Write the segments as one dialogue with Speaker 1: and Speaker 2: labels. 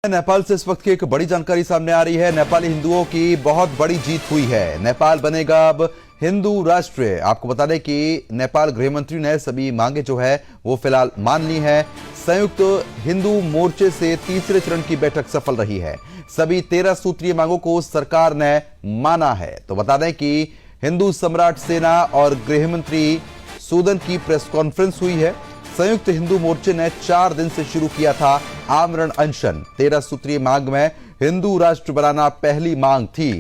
Speaker 1: नेपाल से इस वक्त की एक बड़ी जानकारी सामने आ रही है। नेपाली हिंदुओं की बहुत बड़ी जीत हुई है। नेपाल बनेगा अब हिंदू राष्ट्र। आपको बता दें कि नेपाल गृह मंत्री ने सभी मांगे जो है वो फिलहाल मान ली है। संयुक्त हिंदू मोर्चे से तीसरे चरण की बैठक सफल रही है। सभी 13 सूत्रीय मांगों को सरकार ने माना है। तो बता दें कि हिंदू सम्राट सेना और गृह मंत्री सूदन की प्रेस कॉन्फ्रेंस हुई है। संयुक्त हिंदू मोर्चे ने 4 दिन से शुरू किया था आमरण अनशन। 13 सूत्रीय मांग में हिंदू राष्ट्र बनाना पहली मांग थी।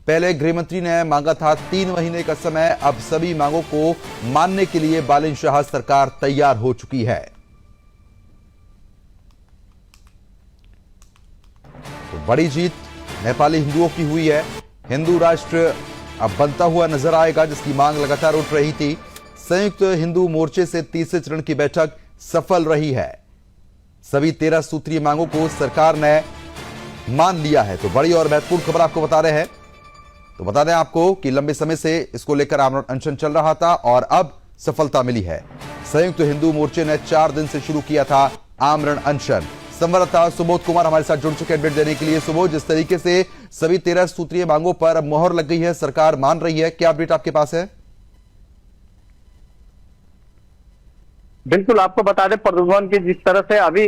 Speaker 1: पहले गृहमंत्री ने मांगा था 3 महीने का समय। अब सभी मांगों को मानने के लिए बालिन शाह सरकार तैयार हो चुकी है। तो बड़ी जीत नेपाली हिंदुओं की हुई है। हिंदू राष्ट्र अब बनता हुआ नजर आएगा, जिसकी मांग लगातार उठ रही थी। संयुक्त हिंदू मोर्चे से तीसरे चरण की बैठक सफल रही है। सभी 13 सूत्रीय मांगों को सरकार ने मान लिया है। तो बड़ी और महत्वपूर्ण खबर आपको बता रहे हैं। तो बता दें आपको कि लंबे समय से इसको लेकर आमरण अनशन चल रहा था और अब सफलता मिली है। संयुक्त हिंदू मोर्चे ने 4 दिन से शुरू किया था आमरण अनशन। संवाददाता सुबोध कुमार हमारे साथ जुड़ चुके हैं अपडेट देने के लिए। सुबोध, जिस तरीके से सभी 13 सूत्रीय मांगों पर मोहर लग गई है, सरकार मान रही है, क्या अपडेट आपके पास है?
Speaker 2: बिल्कुल, आपको बता दें प्रदूषण की जिस तरह से अभी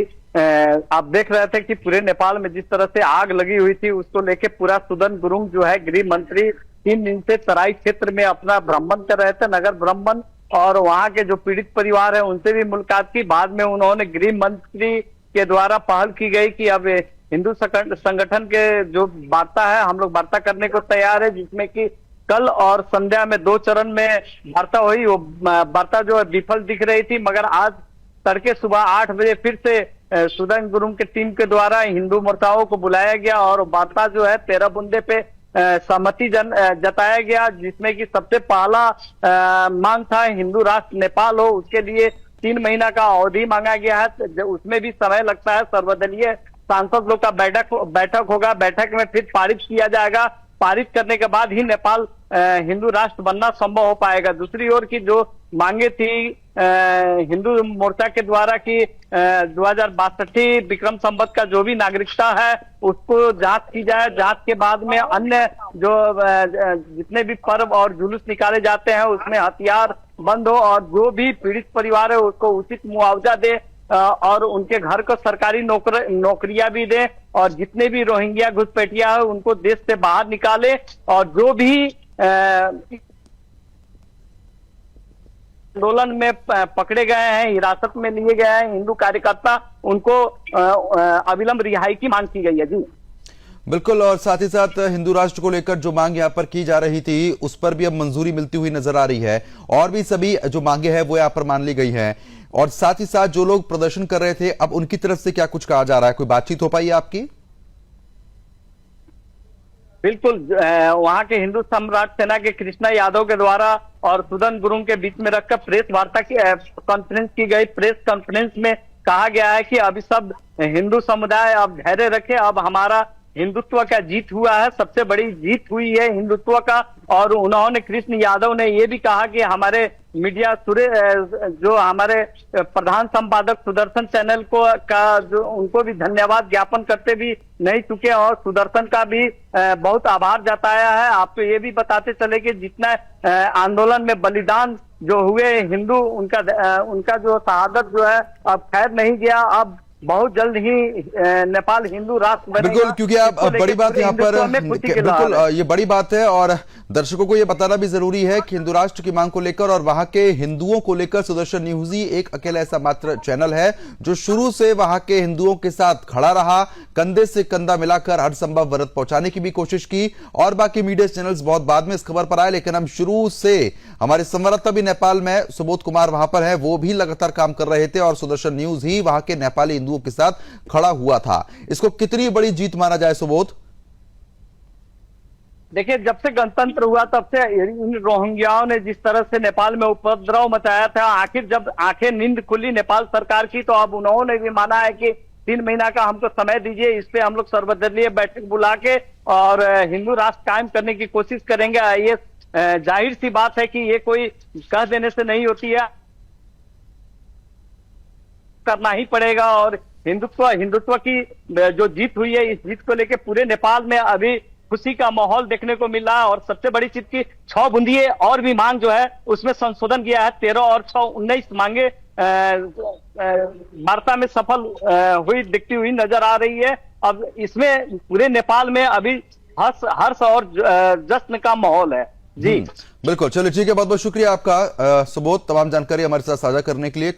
Speaker 2: आप देख रहे थे कि पूरे नेपाल में जिस तरह से आग लगी हुई थी, उसको लेके पूरा सुदन गुरुङ जो है गृह मंत्री 3 दिन से तराई क्षेत्र में अपना भ्रमण कर रहे थे, नगर भ्रमण, और वहां के जो पीड़ित परिवार है उनसे भी मुलाकात की। बाद में उन्होंने गृह मंत्री के द्वारा पहल की गई कि अब हिंदू संगठन के जो वार्ता है, हम लोग वार्ता करने को तैयार है, जिसमें कि कल और संध्या में 2 चरण में वार्ता हुई। वो वार्ता जो है विफल दिख रही थी, मगर आज तड़के सुबह 8 बजे फिर से सुदन गुरुङ के टीम के द्वारा हिंदू मोर्चाओं को बुलाया गया और वार्ता जो है 13 बुंदे पे सहमति जताया गया, जिसमें कि सबसे पहला मांग था हिंदू राष्ट्र नेपाल हो। उसके लिए 3 महीना का अवधि मांगा गया है। उसमें भी समय लगता है। सर्वदलीय सांसद लोग का बैठक होगा। बैठक में फिर पारित किया जाएगा। पारित करने के बाद ही नेपाल हिंदू राष्ट्र बनना संभव हो पाएगा। दूसरी ओर की जो मांगे थी हिंदू मोर्चा के द्वारा कि 2062 विक्रम संवत का जो भी नागरिकता है उसको जांच की जाए। जांच के बाद में अन्य जो जितने भी पर्व और जुलूस निकाले जाते हैं उसमें हथियार बंद हो और जो भी पीड़ित परिवार है उसको उचित मुआवजा दे और उनके घर को सरकारी नौकरियां भी दें और जितने भी रोहिंग्या घुसपैठिया है उनको देश से बाहर निकाले और जो भी आंदोलन में पकड़े गए हैं, हिरासत में लिए गए हैं हिंदू कार्यकर्ता, उनको अविलंब रिहाई की मांग की गई है। जी
Speaker 1: बिल्कुल, और साथ ही साथ हिंदू राष्ट्र को लेकर जो मांग यहाँ पर की जा रही थी उस पर भी अब मंजूरी मिलती हुई नजर आ रही है और भी सभी जो मांगे हैं वो यहाँ पर मान ली गई हैं। और साथ ही साथ जो लोग प्रदर्शन कर रहे थे, अब उनकी तरफ से क्या कुछ कहा जा रहा है? कोई बातचीत हो पाई है आपकी?
Speaker 2: बिल्कुल, वहां के हिंदू सम्राट सेना के कृष्णा यादव के द्वारा और सुदन गुरुङ के बीच में रखकर प्रेस वार्ता की कॉन्फ्रेंस की गई। प्रेस कॉन्फ्रेंस में कहा गया है कि अभी सब हिंदू समुदाय अब धैर्य रखे, अब हमारा हिंदुत्व का जीत हुआ है, सबसे बड़ी जीत हुई है हिंदुत्व का। और उन्होंने कृष्ण यादव ने ये भी कहा कि हमारे मीडिया जो हमारे प्रधान संपादक सुदर्शन चैनल का जो उनको भी धन्यवाद ज्ञापन करते भी नहीं चुके और सुदर्शन का भी बहुत आभार जताया है। आपको ये भी बताते चले कि जितना आंदोलन में बलिदान जो हुए हिंदू, उनका जो शहादत जो है अब खैर नहीं गया। अब बहुत जल्द ही नेपाल हिंदू राष्ट्र बनेगा।
Speaker 1: बिल्कुल, क्योंकि आप बड़ी बात यहाँ पर बिल्कुल ये बड़ी बात है और दर्शकों को ये बताना भी जरूरी है कि हिंदू राष्ट्र की मांग को लेकर और वहां के हिंदुओं को लेकर सुदर्शन न्यूज ही एक अकेला ऐसा मात्र चैनल है जो शुरू से वहां के हिंदुओं के साथ खड़ा रहा, कंधे से कंधा मिलाकर हर संभव मदद पहुंचाने की भी कोशिश की। और बाकी मीडिया चैनल्स बहुत बाद में इस खबर पर आए, लेकिन हम शुरू से हमारे संवाददाता भी नेपाल में सुबोध कुमार वहां पर है, वो भी लगातार काम कर रहे थे और सुदर्शन न्यूज ही वहां के नेपाली हिंदुओं के साथ खड़ा हुआ था। इसको कितनी बड़ी जीत माना जाए सुबोध?
Speaker 2: देखिए, जब से गणतंत्र हुआ तब से इन रोहिंग्याओं ने जिस तरह से नेपाल में उपद्रव मचाया था, आखिर जब आंखें नींद खुली नेपाल सरकार की तो अब उन्होंने भी माना है कि 3 महीना का हमको समय दीजिए, इस पे हम लोग सर्वदलीय बैठक बुला के और हिंदू राष्ट्र कायम करने की कोशिश करेंगे। ये जाहिर सी बात है कि ये कोई कह देने से नहीं होती है, करना ही पड़ेगा और हिंदुत्व की जो जीत हुई है, इस जीत को लेकर पूरे नेपाल में अभी खुशी का माहौल देखने को मिल रहा है। और सबसे बड़ी चीज की 6 बूंदिये और भी मांग जो है उसमें संशोधन किया है। 13 और 6 19 मांगे वार्ता में सफल हुई दिखती हुई नजर आ रही है। अब इसमें पूरे नेपाल में अभी हर्ष और जश्न का माहौल है जी।
Speaker 1: बिल्कुल, चलिए ठीक है, बहुत बहुत शुक्रिया आपका सुबोध, तमाम जानकारी हमारे साथ साझा करने के लिए।